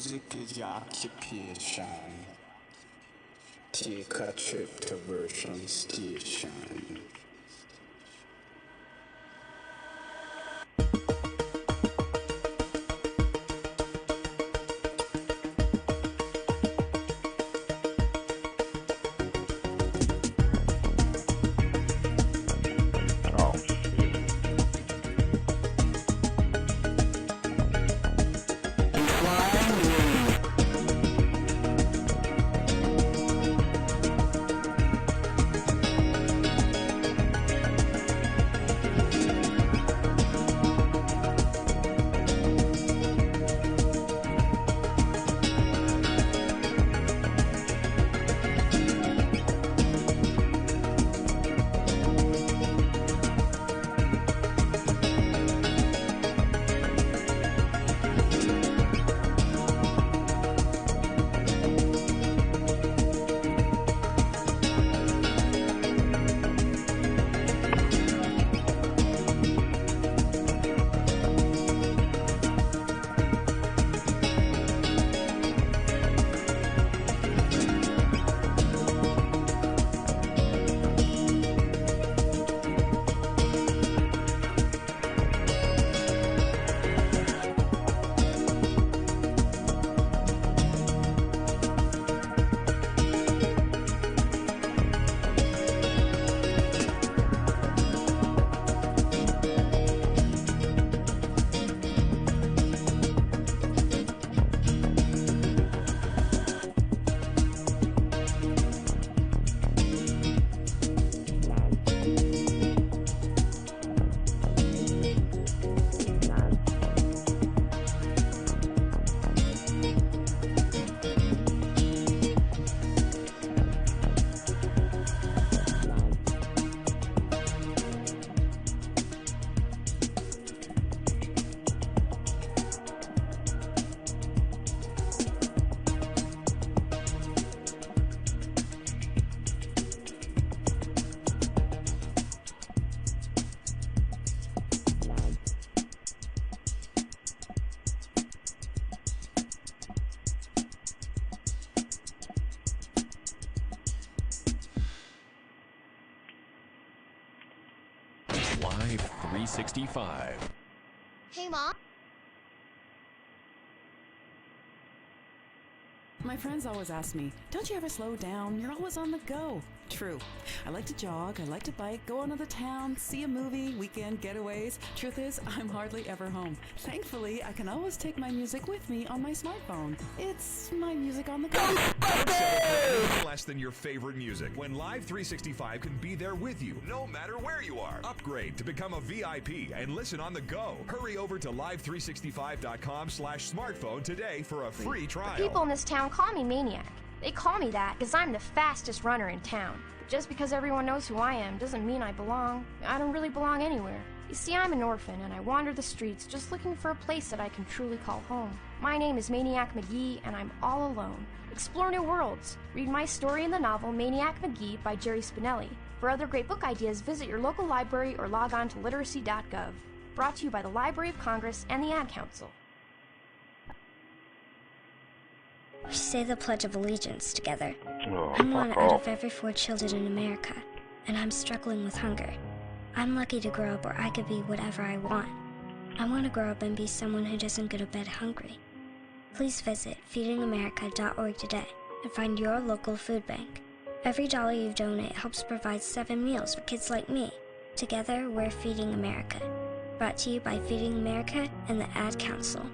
Music is your occupation. Take a trip to version station. Live 365. Hey, Mom. My friends always ask me, don't you ever slow down? You're always on the go. True. I like to jog, I like to bike, go on to the town, see a movie, weekend getaways. Truth is, I'm hardly ever home. Thankfully, I can always take my music with me on my smartphone. It's my music on the go. Don't settle for less than your favorite music when Live 365 can be there with you no matter where you are. Upgrade to become a VIP and listen on the go. Hurry over to live365.com/smartphone today for a free trial. The people in this town call me Maniac. They call me that because I'm the fastest runner in town. But just because everyone knows who I am doesn't mean I belong. I don't really belong anywhere. You see, I'm an orphan and I wander the streets just looking for a place that I can truly call home. My name is Maniac McGee and I'm all alone. Explore new worlds. Read my story in the novel Maniac McGee by Jerry Spinelli. For other great book ideas, visit your local library or log on to literacy.gov. Brought to you by the Library of Congress and the Ad Council. We say the Pledge of Allegiance together. I'm one out of every 4 children in America, and I'm struggling with hunger. I'm lucky to grow up where I could be whatever I want. I want to grow up and be someone who doesn't go to bed hungry. Please visit feedingamerica.org today and find your local food bank. Every dollar you donate helps provide 7 meals for kids like me. Together, we're Feeding America. Brought to you by Feeding America and the Ad Council.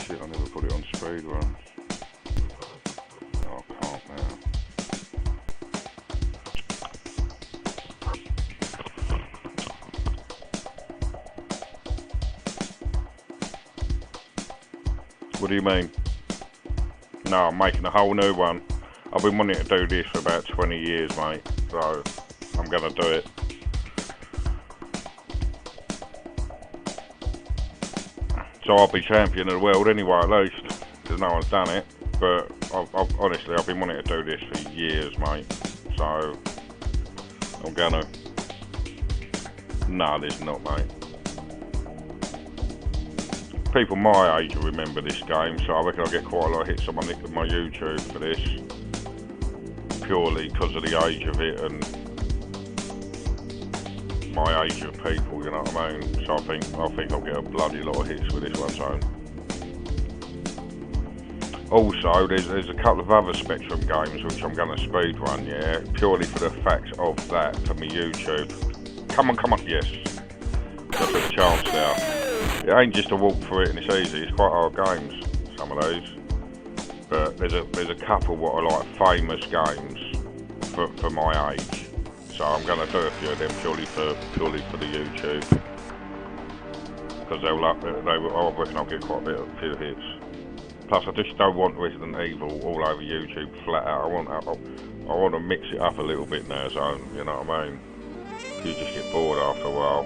Shit, I never put it on speedrun. Oh, I can't now. What do you mean? No, I'm making a whole new one. I've been wanting to do this for about 20 years, mate, so I'm gonna do it. So I'll be champion of the world anyway, at least, because no one's done it. But honestly, I've been wanting to do this for years, mate, so I'm gonna. No, there's not, mate. People my age will remember this game, so I reckon I'll get quite a lot of hits on my YouTube for this, purely because of the age of it and my age of people, you know what I mean? So I think I'll get a bloody lot of hits with this one. So also, there's a couple of other Spectrum games which I'm going to speedrun, yeah, purely for the fact of that for my YouTube. Come on, yes. Got a bit of chance there. It ain't just a walk through it and it's easy. It's quite hard games, some of those. But there's a couple what are like famous games for my age. So I'm going to do a few of them purely for the YouTube. Because I reckon I'll get quite a few hits. Plus, I just don't want Resident Evil all over YouTube flat out. I want to mix it up a little bit now, so you know what I mean. You just get bored after a while.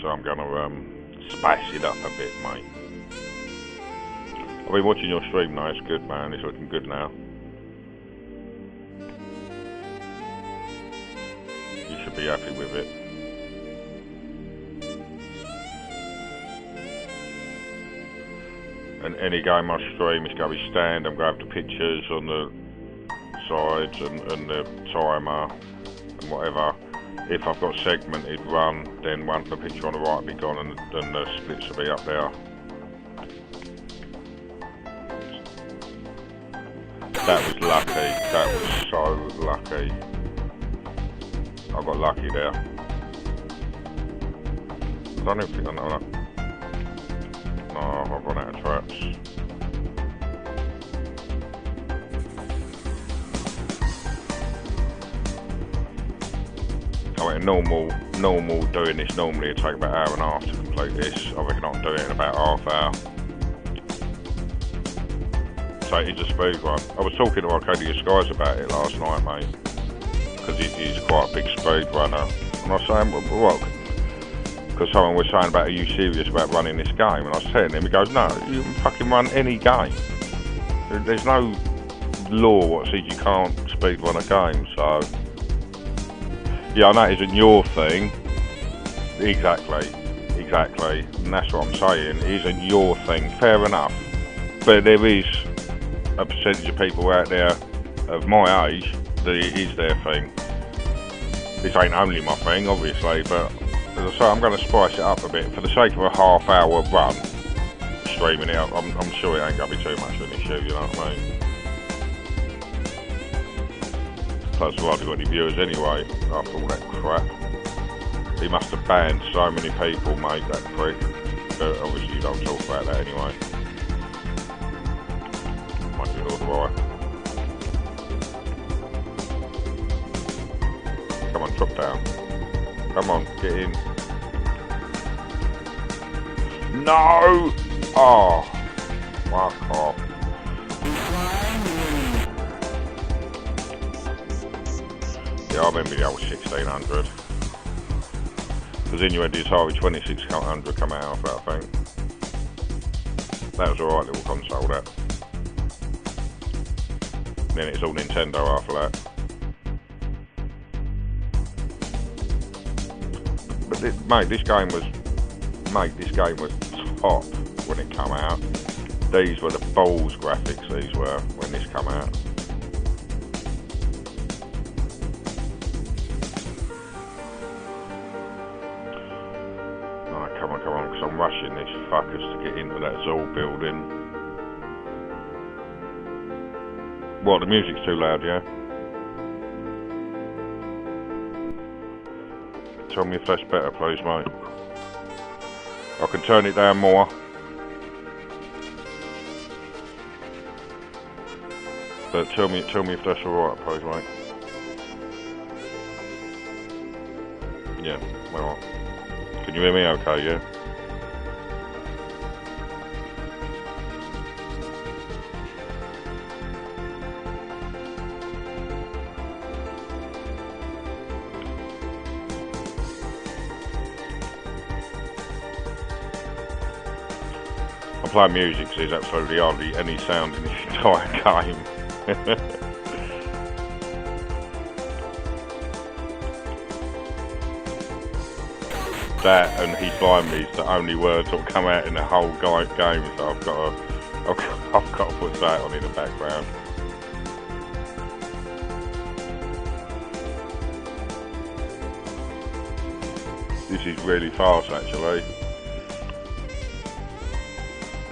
So I'm gonna spice it up a bit, mate. I've been watching your stream now. It's good, man. It's looking good now. You should be happy with it. And any game I stream is going to be stand. I'm going to have the pictures on the sides and the timer and whatever. If I've got segmented run, then one the picture on the right will be gone and the splits will be up there. That was lucky. That was so lucky. I got lucky there. I don't even think I know that. No, I've run out of traps. I mean, normal doing this normally it'd take about an hour and a half to complete this. I reckon I'll do it in about half hour. So it's a speed run. I was talking to Arcadia Skies about it last night, mate, because he's quite a big speed runner. And I was saying, what? Because someone was saying about, are you serious about running this game? And I was telling him, he goes, no, you can fucking run any game. There's no law what says you can't speed run a game, so. Yeah, I know it isn't your thing. Exactly. And that's what I'm saying. It isn't your thing. Fair enough. But there is a percentage of people out there of my age that it is their thing. This ain't only my thing, obviously, but as I say, I'm going to spice it up a bit. For the sake of a half-hour run, streaming it, I'm sure it ain't going to be too much of an issue, you know what I mean? Plus, I've hardly got any viewers anyway, after all that crap. He must have banned so many people, mate, that prick. But obviously you don't talk about that anyway. Might be all the right. Come on, drop down. Come on, get in. No! Oh, fuck off. Yeah, I remember the old 1600. Because then you had the Atari 2600 come out of that, I think. That was a right little console, that. And then it's all Nintendo after that. But mate, this game was top when it came out. These were the balls graphics, these were, when this came out. Come on, because I'm rushing these fuckers to get into that Zool building. What, the music's too loud, yeah? Tell me if that's better, please, mate. I can turn it down more. But tell me if that's alright, please, mate. Yeah, alright. Can you hear me okay, yeah? play music because there's absolutely hardly any sound in this entire game. That and "He's Behind Me" is the only words that will come out in the whole game, so I've got to put that on in the background. This is really fast actually.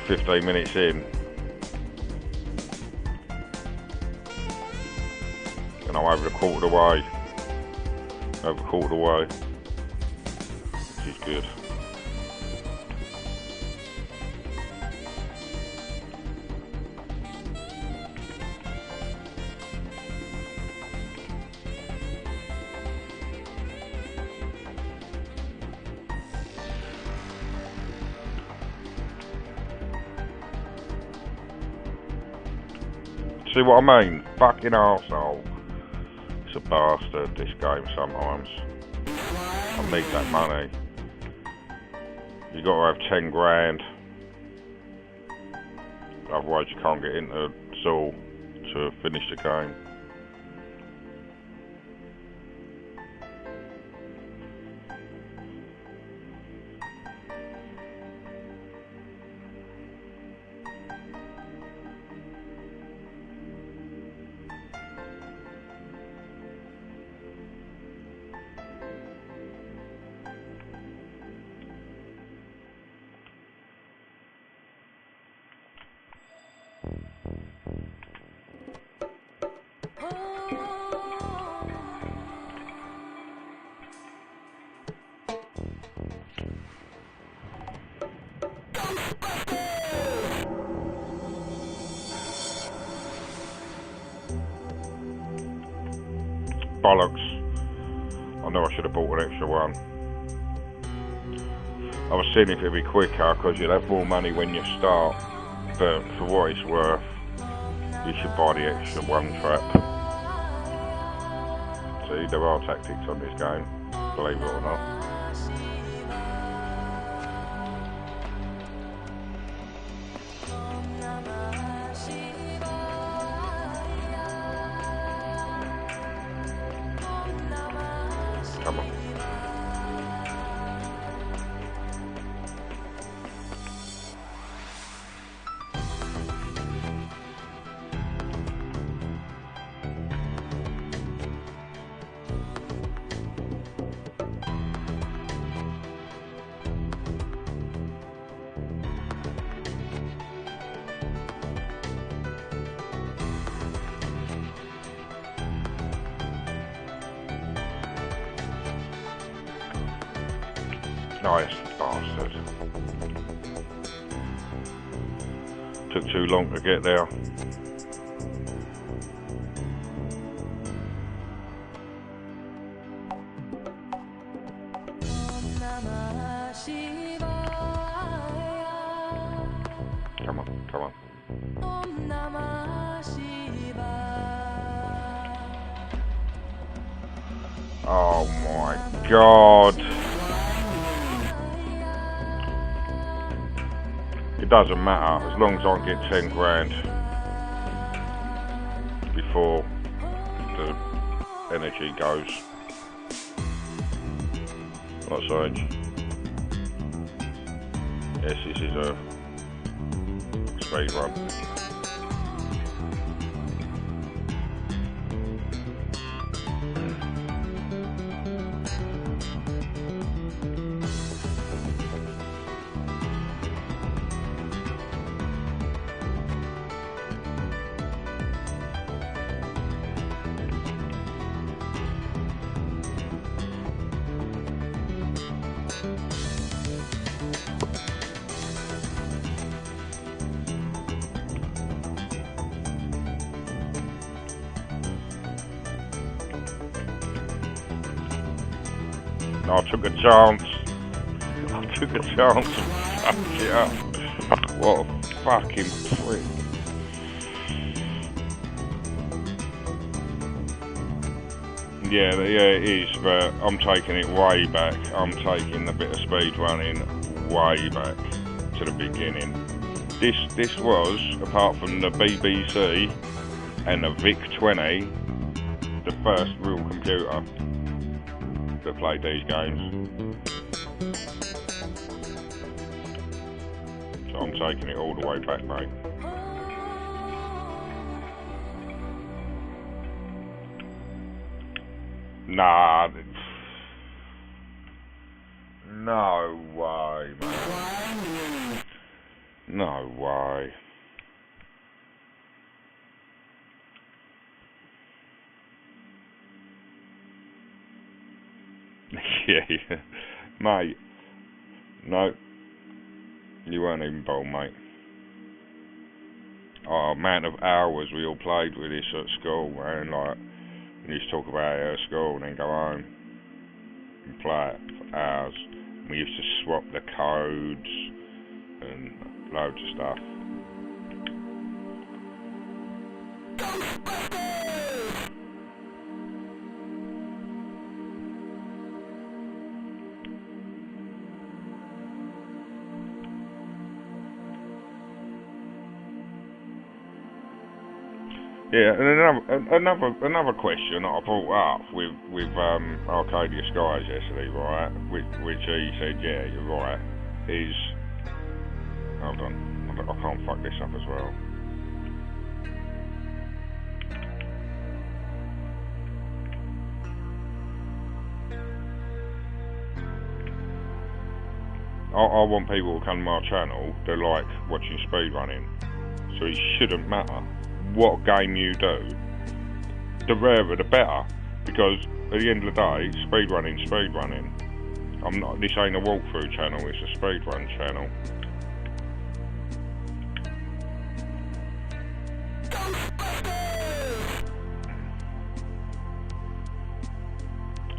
15 minutes in. And I'm over a quarter of the way. Over a quarter of the way. Which is good. See what I mean? Fucking arsehole. It's a bastard, this game sometimes. I need that money. You got to have 10 grand. Otherwise you can't get into Zoo to finish the game. Bollocks. I know I should have bought an extra one. I was seeing if it'd be quicker because you'd have more money when you start, but for what it's worth, you should buy the extra one trap. See, there are tactics on this game, believe it or not. Come on. Nice bastard. Took too long to get there. Come on, come on. Oh my God. It doesn't matter as long as I can get 10 grand before the energy goes. Not so. Yes, this is a speed run. I took a chance. I took a chance and fucked it up. What a fucking prick. Yeah, it is, but I'm taking it way back. I'm taking the bit of speed running way back to the beginning. This was, apart from the BBC and the VIC-20, the first real computer that played these games. So I'm taking it all the way back, mate. Nah. No way, mate. No way. Yeah, mate. No. You weren't even born, mate. Oh, amount of hours we all played with this at school, man. Like, we used to talk about it at school and then go home and play it for hours. We used to swap the codes and loads of stuff. Yeah, and another question that I brought up with Arcadia Skies yesterday, right? Which he said, yeah, you're right. Is hold on, I can't fuck this up as well. I want people to come to my channel. They like watching speedrunning, so it shouldn't matter what game you do, the rarer the better, because at the end of the day, speedrunning. This ain't a walkthrough channel, it's a speedrun channel.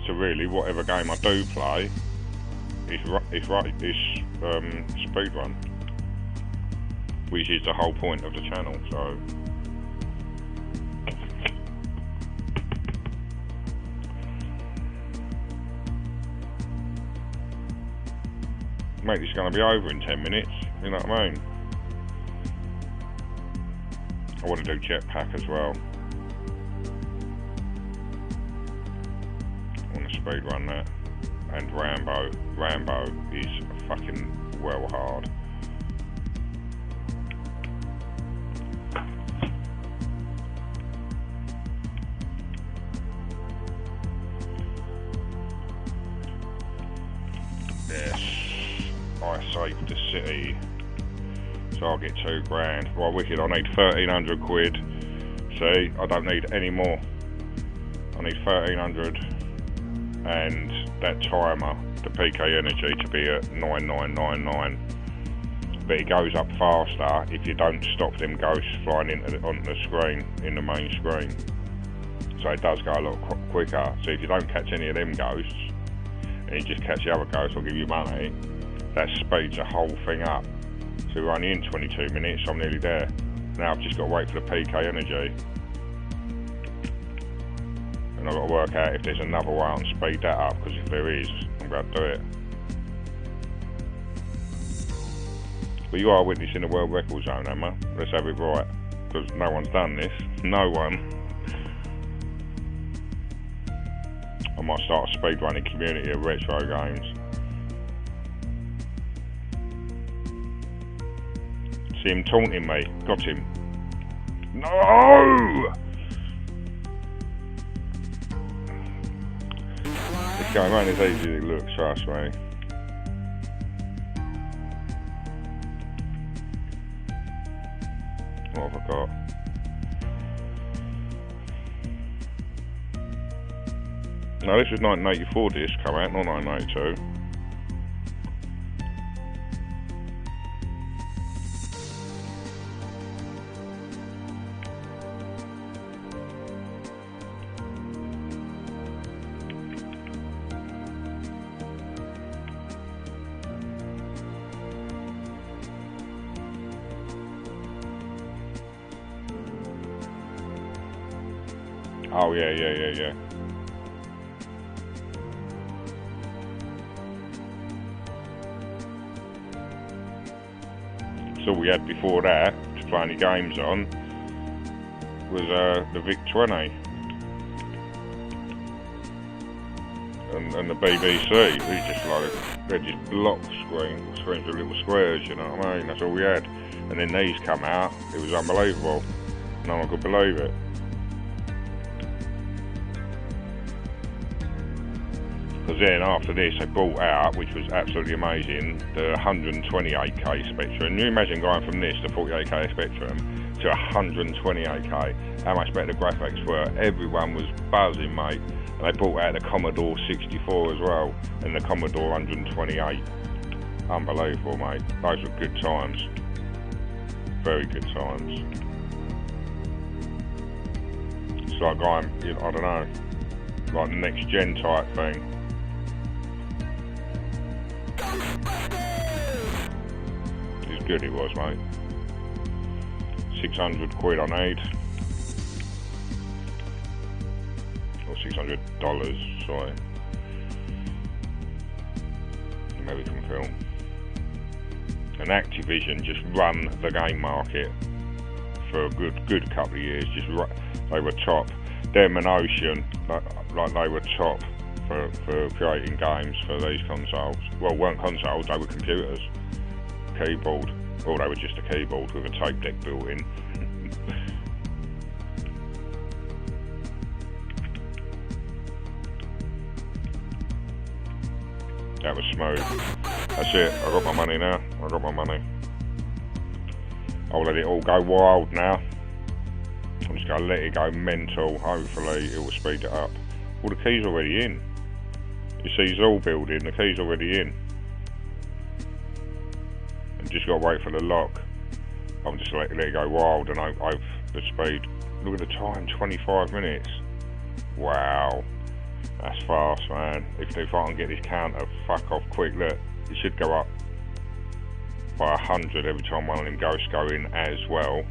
So really, whatever game I do play, it's speedrun, which is the whole point of the channel. So. Mate, this is going to be over in 10 minutes, you know what I mean? I want to do Jetpack as well. I want to speedrun that. And Rambo. Rambo is fucking well hard. Yes. I saved the city, so I'll get £2,000. Well, wicked, I need 1,300 quid. See, I don't need any more. I need 1,300, and that timer, the PK energy, to be at 9999. But it goes up faster if you don't stop them ghosts flying onto the screen, in the main screen. So it does go a lot quicker. So if you don't catch any of them ghosts, and you just catch the other ghosts, I'll give you money. That speeds the whole thing up. So we're only in 22 minutes, I'm nearly there. Now I've just got to wait for the PK energy. And I've got to work out if there's another way and speed that up, because if there is, I'm going to do it. But you are witnessing the world record zone, Emma. Let's have it right, because no one's done this. No one. I might start a speedrunning community of retro games. See him taunting me. Got him. No! This game ain't as easy as it looks, trust me. What have I got? No, this was 1984 disc come out, not 1982. Oh yeah. all we had before that to play any games on was the VIC-20 and the BBC. We just like, they're just block screens with little squares, you know what I mean? That's all we had. And then these come out, it was unbelievable. No one could believe it. Because then after this they brought out, which was absolutely amazing, the 128k Spectrum. You imagine going from this, the 48k Spectrum, to 128k, how much better the graphics were. Everyone was buzzing, mate. And they brought out the Commodore 64 as well, and the Commodore 128. Unbelievable, mate. Those were good times. Very good times. It's like going, I don't know, like next gen type thing. It's good, it was, mate. 600 quid I need. Or $600, sorry. American film. And Activision just run the game market for a good couple of years. They were top. Them and Ocean, like they were top for creating games for these consoles. Well, weren't consoles, they were computers. Keyboard. Well, they were just a keyboard with a tape deck built in. That was smooth. That's it, I got my money now. I got my money. I'll let it all go wild now. I'm just going to let it go mental. Hopefully it will speed it up. Well, the key's already in. You see, it's all building. The key's already in. I've just got to wait for the lock. I'm just let it go wild, and I've the speed. Look at the time, 25 minutes. Wow. That's fast, man. If I can get this counter fuck off quick, look, it should go up by 100 every time one of them ghosts go in as well.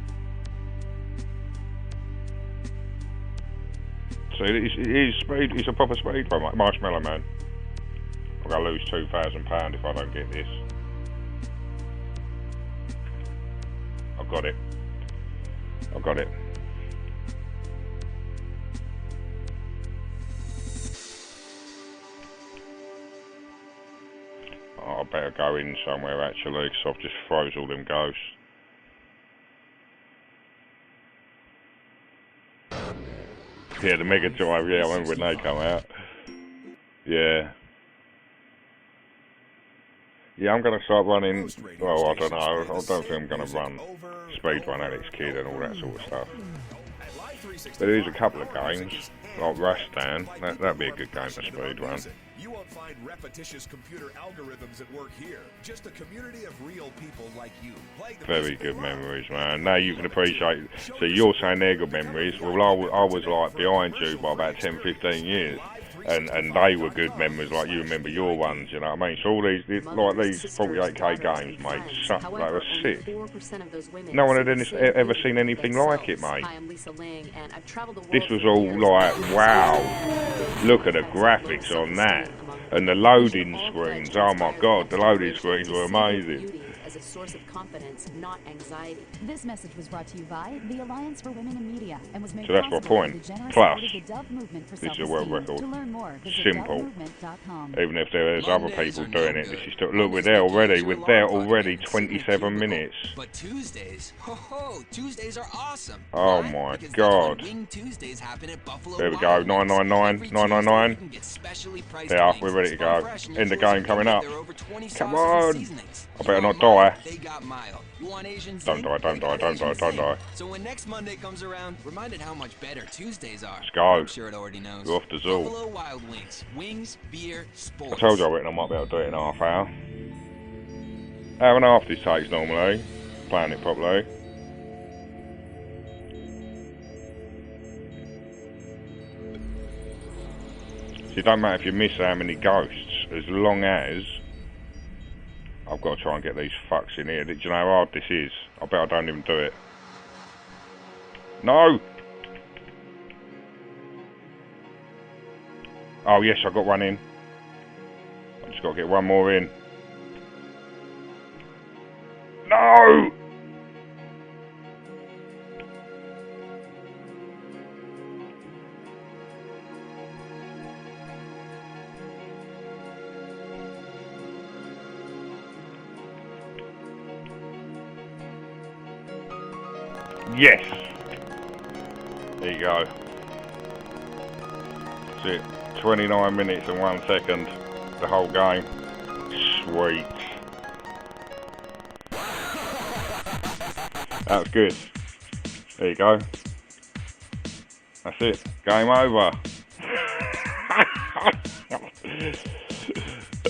So it is speed. It's a proper speed run, Marshmallow Man. I'm gonna lose £2,000 if I don't get this. I've got it. I've got it. I better go in somewhere actually, because I've just froze all them ghosts. Yeah, the Mega Drive, yeah, I remember when they come out. Yeah. Yeah, I'm going to start running, well, I don't know, I don't think I'm going to run Speedrun Alex Kidd and all that sort of stuff. But there's a couple of games, like Rustan, that'd be a good game for Speedrun. You won't find repetitious computer algorithms at work here. Just a community of real people like you. Very good memories, man. Now you can appreciate. So you're saying they're good memories. Well, I was like behind you by about 10, 15 years. And they were good memories, like you remember your ones, you know what I mean? So all these, like these 48k games, mate, they were sick. No one had ever seen anything like it, mate. This was all like, wow, look at the graphics on that. And the loading screens, oh my god, the loading screens were amazing. As a source of confidence, not anxiety. This message was brought to you by the Alliance for Women in Media and was made so that's my point. Plus, this is a world record. To learn more, simple. Even if there's other people doing it, this is still. Look, we're there already. We're there already. 27 minutes. But Tuesdays, Tuesdays are awesome. Oh my god. There we go. 999, 999. Yeah, we're ready to go. End the game coming up. Come on. I better not die. Don't die, don't die, don't die, don't die. So when next Monday comes around, reminded how much better Tuesdays are. Let's go. I'm sure it already knows. We're off to Zool. Buffalo Wild Wings. Wings, beer, sports. I told you I reckon I might be able to do it in half hour. Hour and a half this takes normally, playing it properly. So it don't matter if you miss how many ghosts, as long as I've got to try and get these fucks in here. Do you know how hard this is? I bet I don't even do it. No! Oh yes, I got one in. I just got to get one more in. No! Yes! There you go. That's it. 29 minutes and 1 second. The whole game. Sweet. That was good. There you go. That's it. Game over.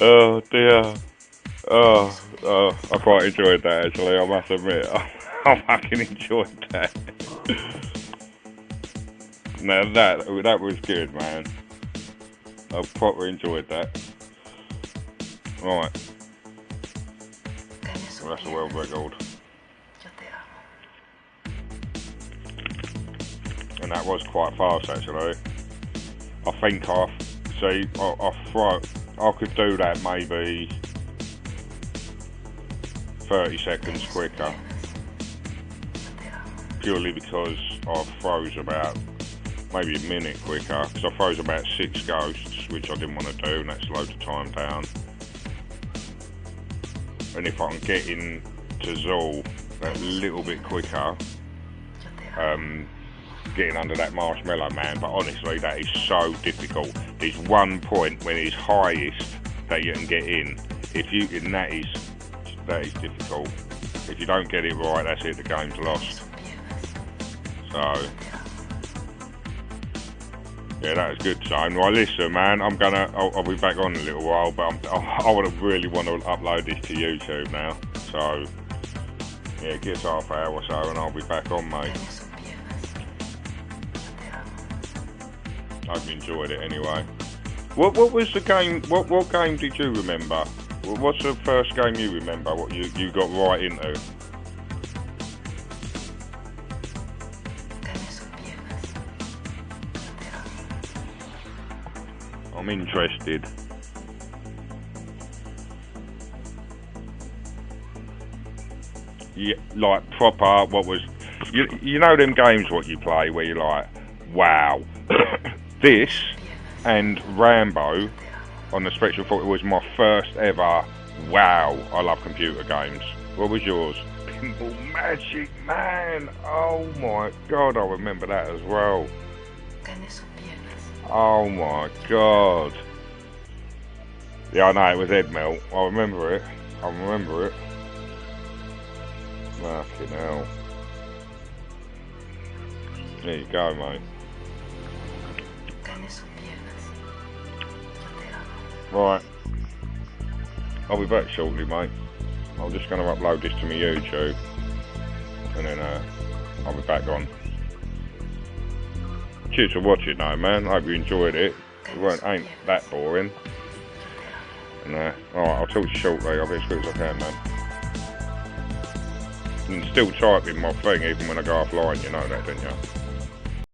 Oh dear. Oh, I quite enjoyed that actually, I must admit. I fucking enjoyed that. Now that was good, man. I proper enjoyed that. Right. Well, that's a world record. And that was quite fast actually. I think I could do that maybe 30 seconds quicker. Purely because I froze about maybe a minute quicker, because I froze about 6 ghosts, which I didn't want to do, and that slowed the time down. And if I can get into Zool a little bit quicker, getting under that Marshmallow Man, but honestly that is so difficult. There's one point when it's highest that you can get in, and that is difficult. If you don't get it right, that's it, the game's lost. So yeah, that was good, son. Right, listen, man, I'll be back on in a little while, but I really want to upload this to YouTube now. So yeah, give us half an hour or so, and I'll be back on, mate. Hope you enjoyed it anyway. What was the game? What game did you remember? What's the first game you remember? What you got right into? I'm interested. Yeah, like proper. What was you know them games what you play where you're like, wow. This and Rambo on the Spectrum 40 was my first ever wow. I love computer games. What was yours? Pinball Magic Man. Oh my god, I remember that as well. Oh my god. Yeah, I know it was Head Melt. I remember it. Fucking hell. There you go, mate. Right, I'll be back shortly, mate. I'm just going to upload this to my YouTube, and then I'll be back on. Cheers for watching though, man. Hope you enjoyed it. It ain't that boring. And alright, I'll talk to you shortly. I'll be as quick as I can, man. And still typing my thing even when I go offline, you know that, don't you?